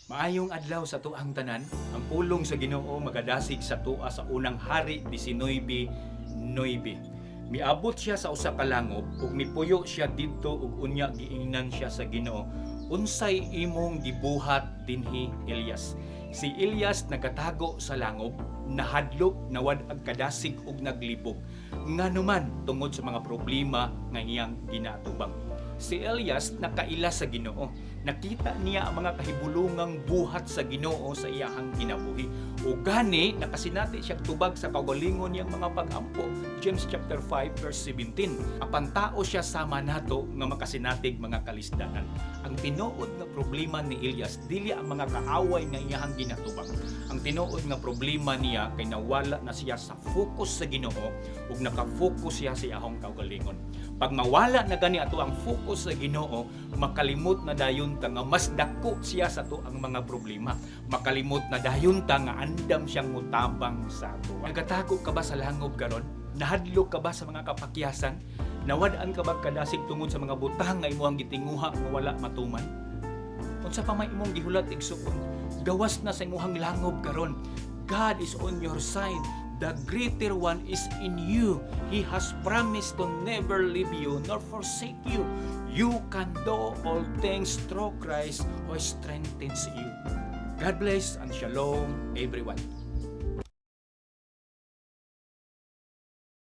Maayong adlaw sa tuang tanan, ang pulong sa Ginoo magadasig sa tua sa unang hari 19:9. Miabot siya sa usa ka langob ug mipuyo siya didto ug unya giingnan siya sa Ginoo. Unsay imong gibuhat dinhi, Elias? Si Elias nagatago sa langob, nahadlok, nawad ag kadasig ug naglibog. Nganuman tungod sa mga problema nga iyang ginatubang. Si Elias nakaila sa Ginoo. Nakita niya ang mga kahibulungang buhat sa Ginoo sa iyahang kinabuhi. O gani nakasinati siya tubag sa kaugalingon niyang mga pag-ampo. James chapter 5 verse 17. Apan tao siya sama nato nga makasinatig mga kalisdanan. Ang tinuod nga problema ni Elias dili ang mga kaaway nga iyahang ginatubang. Ang tinuod nga problema niya kay nawala na siya sa focus sa Ginoo ug naka-focus siya sa iyahang kaugalingon. Pag mawala na gani ato ang focus sa Ginoo, makalimot na dayon ta nga mas dako siya sa to ang mga problema. Makalimot na dayon ta nga andam siyang mutabang sa ato. Nagatago ka ba sa langob karon? Nahadlok ka ba sa mga kapakyasan? Nawad-an ka ba kadasig tungod sa mga butang nga imong gitinguha nga wala matuman? Unsa pa may imong gihulat igsuon? Gawas na sa imong langob karon. God is on your side. The greater one is in you. He has promised to never leave you nor forsake you. You can do all things through Christ who strengthens you. God bless and shalom everyone.